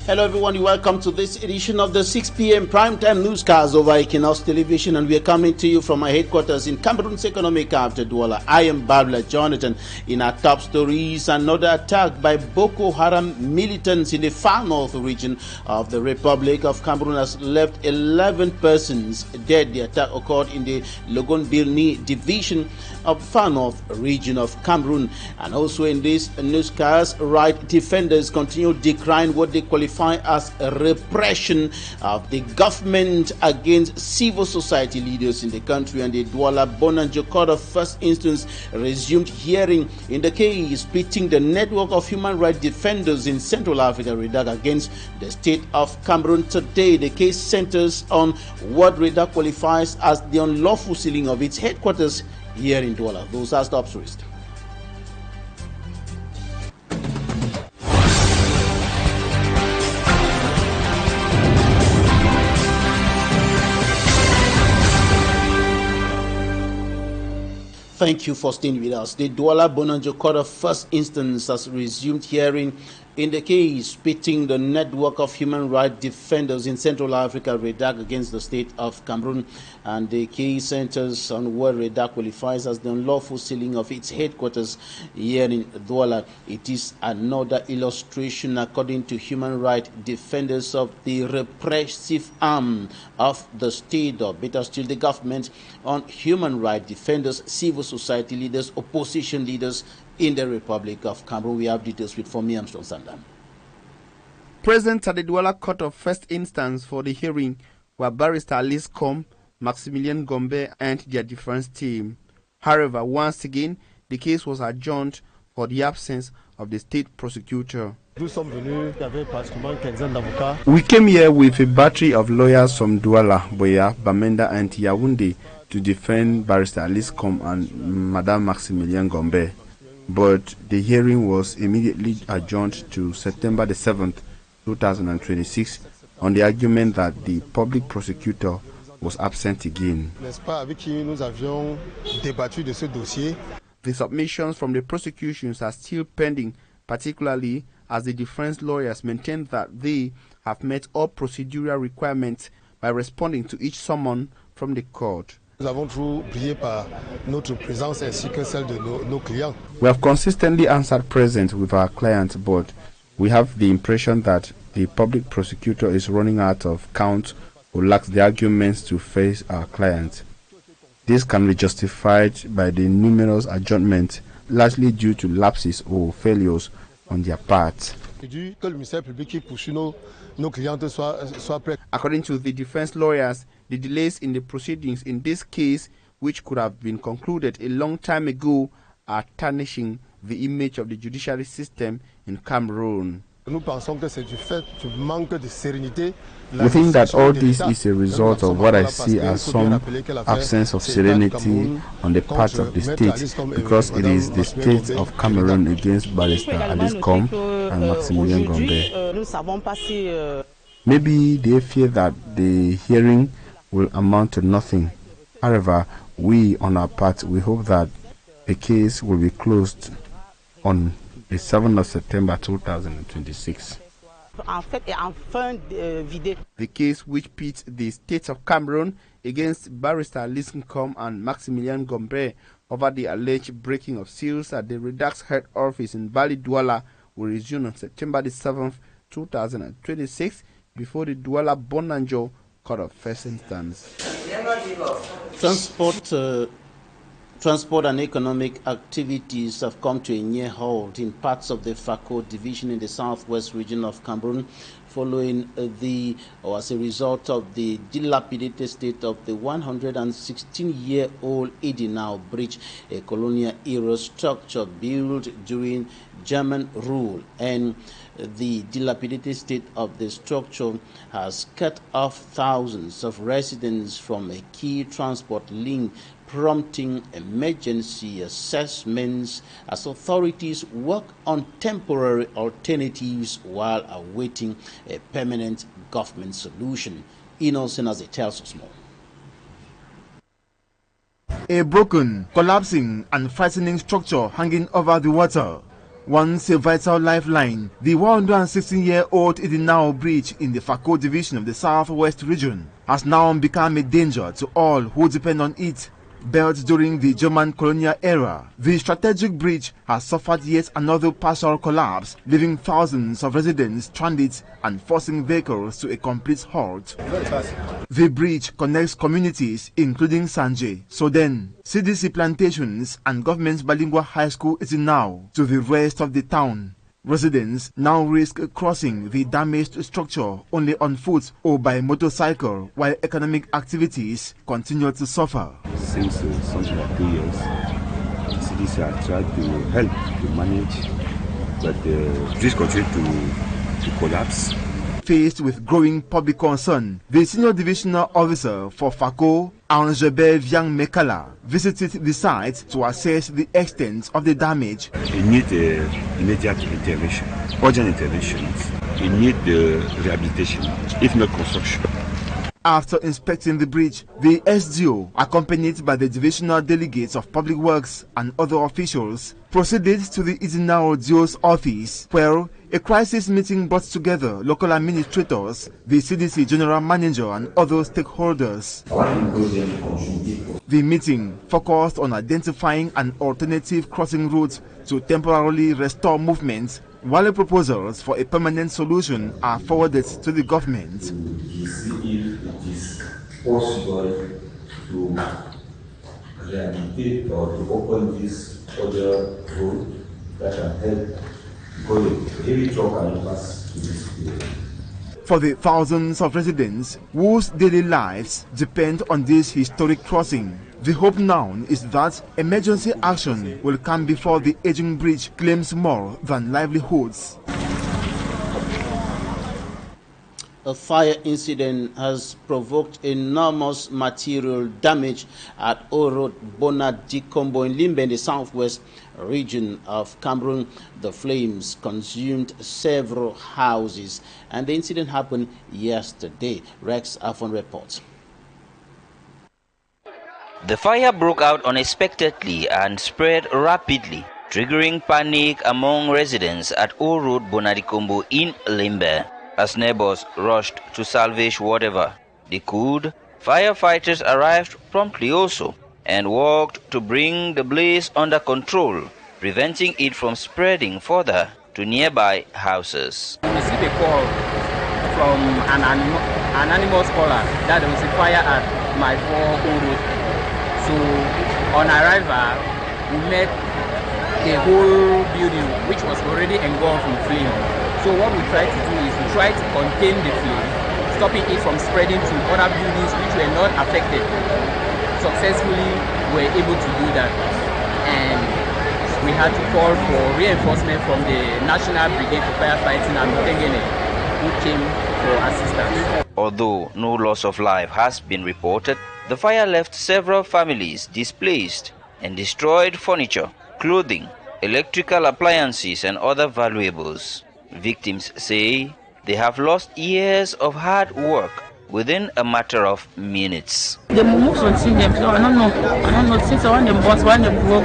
Hello everyone, you're welcome to this edition of the 6 p.m. primetime newscast over Equinoxe television, and we are coming to you from our headquarters in Cameroon's economic capital, Douala. I am Babla Jonathan. In our top stories, another attack by Boko Haram militants in the far north region of the Republic of Cameroon has left 11 persons dead. The attack occurred in the Logon-Bilni division of far north region of Cameroon. And also in this newscast, right defenders continue decrying what they qualify as a repression of the government against civil society leaders in the country. And the Douala Bonanjo Court of First Instance resumed hearing in the case pitting the network of human rights defenders in Central Africa, REDAC, against the state of Cameroon. Today, the case centers on what REDAC qualifies as the unlawful sealing of its headquarters here in Douala. Those are top stories. Thank you for staying with us. The Douala Bonanjo Court of First Instance has resumed hearing in the case pitting the network of human rights defenders in Central Africa, REDAC, against the state of Cameroon. And the case centers on what REDAC qualifies as the unlawful sealing of its headquarters here in Douala. It is another illustration, according to human rights defenders, of the repressive arm of the state, or better still, the government, on human rights defenders, civil society leaders, opposition leaders in the Republic of Cameroon. We have details with Fomi Armstrong Sandam. Present at the Douala Court of First Instance for the hearing were Barrister Liz Com, Maximilian Gombe, and their defense team. However, once again, the case was adjourned for the absence of the state prosecutor. We came here with a battery of lawyers from Douala, Boya, Bamenda, and Yaoundé to defend Barrister Liz Com and Madame Maximilian Gombe. But the hearing was immediately adjourned to September the 7th, 2026, on the argument that the public prosecutor was absent again. The submissions from the prosecutions are still pending, particularly as the defense lawyers maintain that they have met all procedural requirements by responding to each summon from the court. We have consistently answered present with our clients, but we have the impression that the public prosecutor is running out of count or lacks the arguments to face our clients. This can be justified by the numerous adjournments, largely due to lapses or failures on their part. According to the defense lawyers, the delays in the proceedings in this case, which could have been concluded a long time ago, are tarnishing the image of the judiciary system in Cameroon. We think that all this is a result of what I see as some absence of serenity on the part of the state, because it is the state of Cameroon against Barrister Alice Com and Maximilian Gombe. Maybe they fear that the hearing will amount to nothing. However, we on our part, we hope that the case will be closed on the 7th of September 2026. The case which pits the state of Cameroon against Barrister Liz Com and Maximilian Gombe over the alleged breaking of seals at the REDAC's head office in Bali, Douala, will resume on September the 7th, 2026, before the Douala Bonanjo Court of First Instance. Transport and economic activities have come to a near halt in parts of the Fako division in the southwest region of Cameroon, following as a result of the dilapidated state of the 116-year-old Edinau Bridge, a colonial-era structure built during German rule. And the dilapidated state of the structure has cut off thousands of residents from a key transport link, prompting emergency assessments as authorities work on temporary alternatives while awaiting a permanent government solution. Innocent as it tells us more. A broken, collapsing and frightening structure hanging over the water. Once a vital lifeline, the 116-year-old Equinoxe bridge in the Fako division of the Southwest region has now become a danger to all who depend on it. Built during the German colonial era, the strategic bridge has suffered yet another partial collapse, leaving thousands of residents stranded and forcing vehicles to a complete halt. The bridge connects communities including Sanje, Soden, CDC plantations and government bilingual high school Equinoxe to the rest of the town. Residents now risk crossing the damaged structure only on foot or by motorcycle, while economic activities continue to suffer. Since something like 2 years, the CDC have tried to help to manage, but this continues to collapse. Faced with growing public concern, the senior divisional officer for Fako, Angebe Viang Mekala, visited the site to assess the extent of the damage. It needs immediate intervention, urgent interventions. It needs rehabilitation, if not construction. After inspecting the bridge, the SDO, accompanied by the divisional delegates of public works and other officials, proceeded to the Equinoxe DO's office, where a crisis meeting brought together local administrators, the CDC general manager and other stakeholders. The meeting focused on identifying an alternative crossing route to temporarily restore movement, while proposals for a permanent solution are forwarded to the government. It is possible to rehabilitate or to open this other road that can help going heavy truck and pass to this area. For the thousands of residents whose daily lives depend on this historic crossing, the hope now is that emergency action will come before the aging bridge claims more than livelihoods. A fire incident has provoked enormous material damage at Orod Bonadikombo in Limbe in the southwest region of Cameroon. The flames consumed several houses, and the incident happened yesterday. Rex Afon reports. The fire broke out unexpectedly and spread rapidly, triggering panic among residents at Orod Bonadikombo in Limbe. As neighbors rushed to salvage whatever they could, firefighters arrived promptly also and worked to bring the blaze under control, preventing it from spreading further to nearby houses. We received a call from an anonymous caller that there was a fire at my 4 road. So on arrival, we met the whole building, which was already engulfed in flame. So what we try to do is we try to contain the flame, stopping it from spreading to other buildings which were not affected. Successfully, we were able to do that, and we had to call for reinforcement from the National Brigade for Firefighting and NKENG, who came for assistance. Although no loss of life has been reported, the fire left several families displaced and destroyed furniture, clothing, electrical appliances, and other valuables. Victims say they have lost years of hard work within a matter of minutes. The moves on them, so I don't know, since I want them boss, when they broke,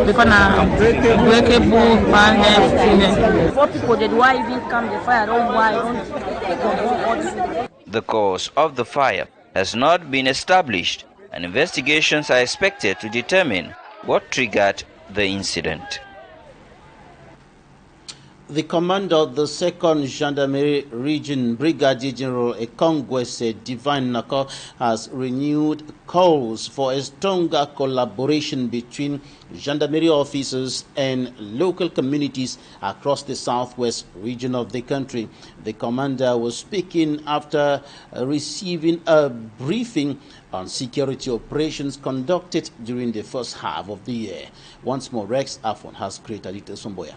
because now breakable, man, everything. 4 people, they why even come the fire, don't why, don't. The cause of the fire has not been established, and investigations are expected to determine what triggered the incident. The commander of the 2nd Gendarmerie Region, Brigadier General Equinoxe has renewed calls for a stronger collaboration between gendarmerie officers and local communities across the southwest region of the country. The commander was speaking after receiving a briefing on security operations conducted during the first half of the year. Once more, Rex Afon has created it Somboya.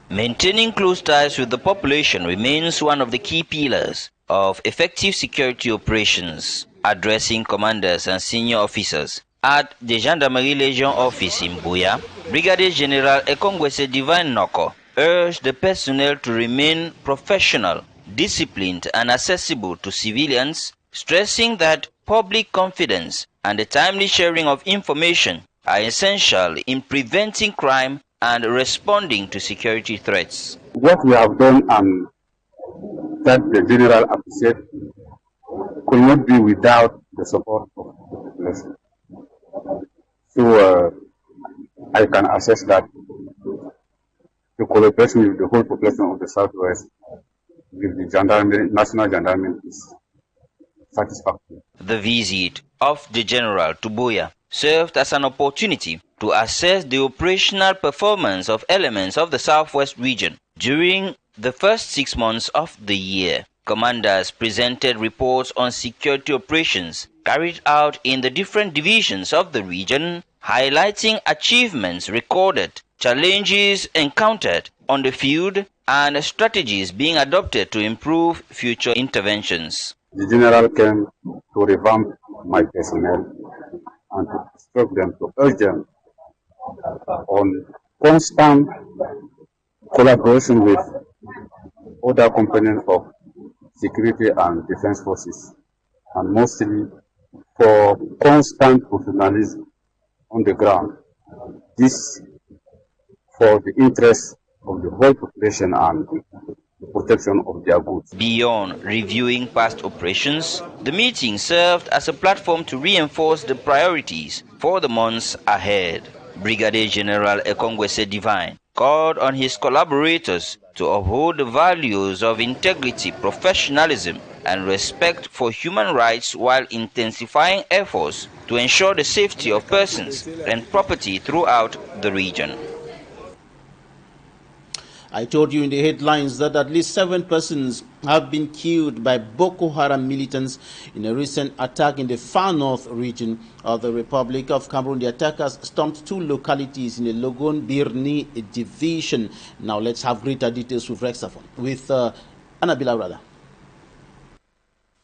Maintaining close ties with the population remains one of the key pillars of effective security operations. Addressing commanders and senior officers at the Gendarmerie Legion office in Buya, Brigadier General Equinoxe urged the personnel to remain professional, disciplined, and accessible to civilians, stressing that public confidence and the timely sharing of information are essential in preventing crime and responding to security threats. What we have done and that the general appreciate could not be without the support of the population. So I can assess that the collaboration with the whole population of the Southwest with the gendarmerie, national gendarmerie is satisfactory. The visit of the General to Buea served as an opportunity to assess the operational performance of elements of the Southwest region during the first 6 months of the year. Commanders presented reports on security operations carried out in the different divisions of the region, highlighting achievements recorded, challenges encountered on the field, and strategies being adopted to improve future interventions. The General came to revamp my personnel and to instruct them, to urge them on constant collaboration with other components of security and defense forces, and mostly for constant professionalism on the ground. This for the interest of the whole population and the protection of their goods. Beyond reviewing past operations, the meeting served as a platform to reinforce the priorities for the months ahead. Brigadier General NKENG called on his collaborators to uphold the values of integrity, professionalism, and respect for human rights while intensifying efforts to ensure the safety of persons and property throughout the region. I told you in the headlines that at least 7 persons have been killed by Boko Haram militants in a recent attack in the far north region of the Republic of Cameroon. The attackers stormed 2 localities in the Logon Birni division. Now let's have greater details with Annabila Rada.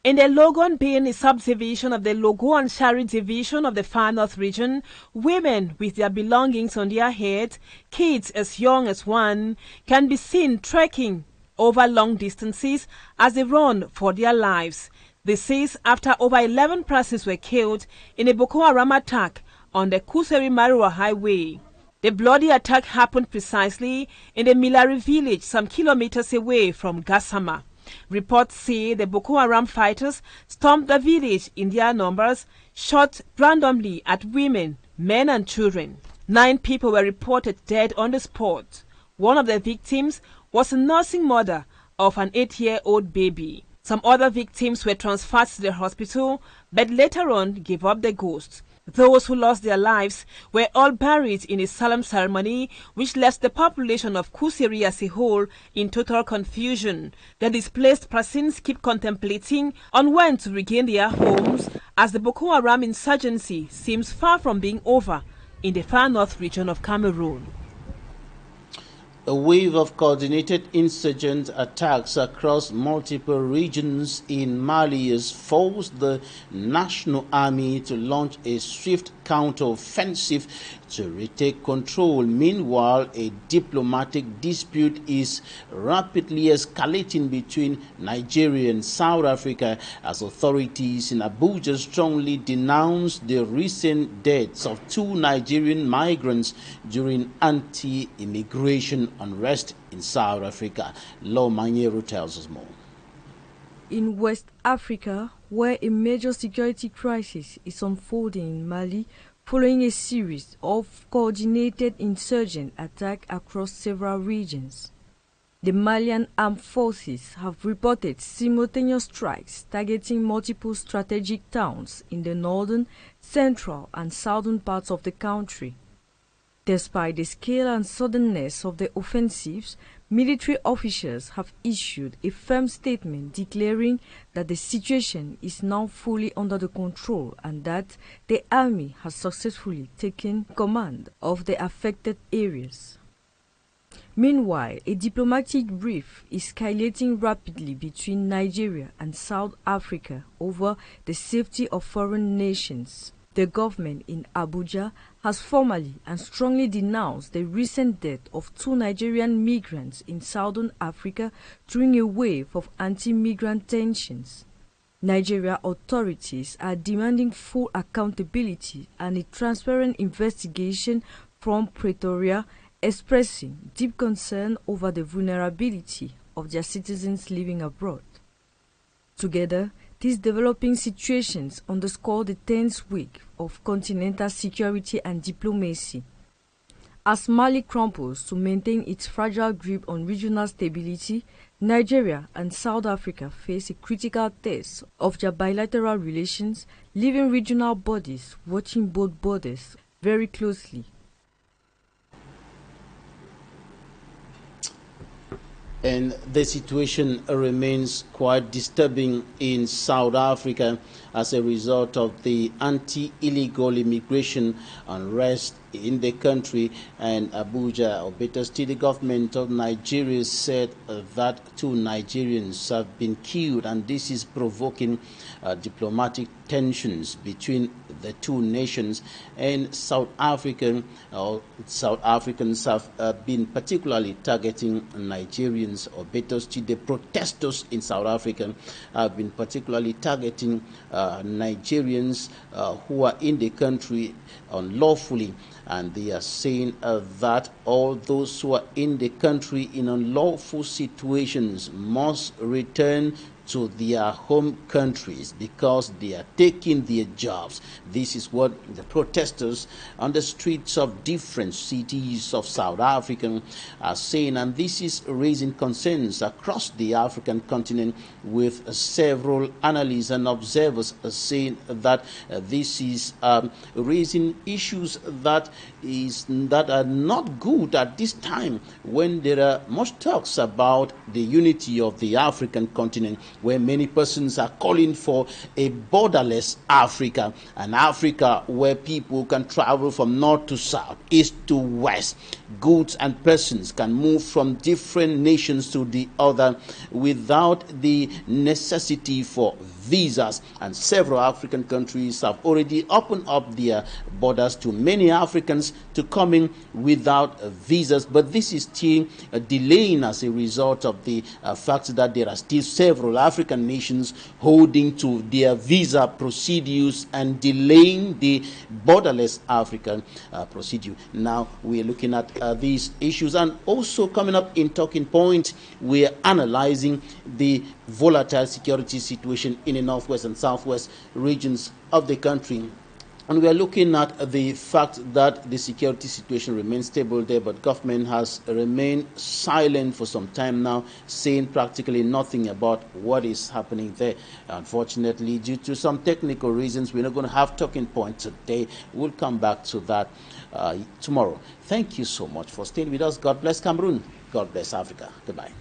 In the Logon Birni subdivision of the Logo and Shari division of the Far North region, women with their belongings on their heads, kids as young as 1, can be seen trekking over long distances as they run for their lives. This is after over 11 persons were killed in a Boko Haram attack on the Kuseri-Marua highway. The bloody attack happened precisely in the Milari village, some kilometers away from Gassama. Reports say the Boko Haram fighters stormed the village in their numbers, shot randomly at women, men and children. 9 people were reported dead on the spot. One of the victims was a nursing mother of an 8-year-old baby. Some other victims were transferred to the hospital, but later on gave up the ghost. Those who lost their lives were all buried in a solemn ceremony which left the population of Kuseri as a whole in total confusion. The displaced persons keep contemplating on when to regain their homes, as the Boko Haram insurgency seems far from being over in the far north region of Cameroon. A wave of coordinated insurgent attacks across multiple regions in Mali has forced the National Army to launch a swift counter-offensive to retake control. Meanwhile, a diplomatic dispute is rapidly escalating between Nigeria and South Africa as authorities in Abuja strongly denounced the recent deaths of 2 Nigerian migrants during anti-immigration unrest in South Africa. Lo Manyero tells us more. In West Africa, where a major security crisis is unfolding in Mali, following a series of coordinated insurgent attacks across several regions. The Malian armed forces have reported simultaneous strikes targeting multiple strategic towns in the northern, central and southern parts of the country. Despite the scale and suddenness of the offensives, military officials have issued a firm statement declaring that the situation is now fully under the control and that the army has successfully taken command of the affected areas. Meanwhile, a diplomatic brief is escalating rapidly between Nigeria and South Africa over the safety of foreign nations. The government in Abuja has formally and strongly denounced the recent death of 2 Nigerian migrants in southern Africa during a wave of anti-migrant tensions. Nigeria authorities are demanding full accountability and a transparent investigation from Pretoria expressing deep concern over the vulnerability of their citizens living abroad. Together, these developing situations underscore the tense week of continental security and diplomacy. As Mali crumbles to maintain its fragile grip on regional stability, Nigeria and South Africa face a critical test of their bilateral relations, leaving regional bodies watching both borders very closely. And the situation remains quite disturbing in South Africa as a result of the anti-illegal immigration unrest in the country. And Abuja, or better still, the government of Nigeria said that 2 Nigerians have been killed, and this is provoking diplomatic tensions between the 2 nations. And South Africans have been particularly targeting Nigerians, or better still, the protesters in South Africa have been particularly targeting Nigerians who are in the country unlawfully. And they are saying that all those who are in the country in unlawful situations must return to their home countries because they are taking their jobs. This is what the protesters on the streets of different cities of South Africa are saying, and this is raising concerns across the African continent, with several analysts and observers saying that this is raising issues that are not good at this time, when there are much talks about the unity of the African continent, where many persons are calling for a borderless Africa, an Africa where people can travel from north to south, east to west. Goods and persons can move from different nations to the other without the necessity for visas. And several African countries have already opened up their borders to many Africans to come in without visas, but this is still delaying as a result of the fact that there are still several African nations holding to their visa procedures and delaying the borderless African procedure. Now we are looking at these issues, and also coming up in Talking Point, we are analyzing the volatile security situation in the northwest and southwest regions of the country. And we are looking at the fact that the security situation remains stable there, but government has remained silent for some time now, saying practically nothing about what is happening there. Unfortunately, due to some technical reasons, we're not going to have Talking Point today. We'll come back to that tomorrow. Thank you so much for staying with us. God bless Cameroon. God bless Africa. Goodbye.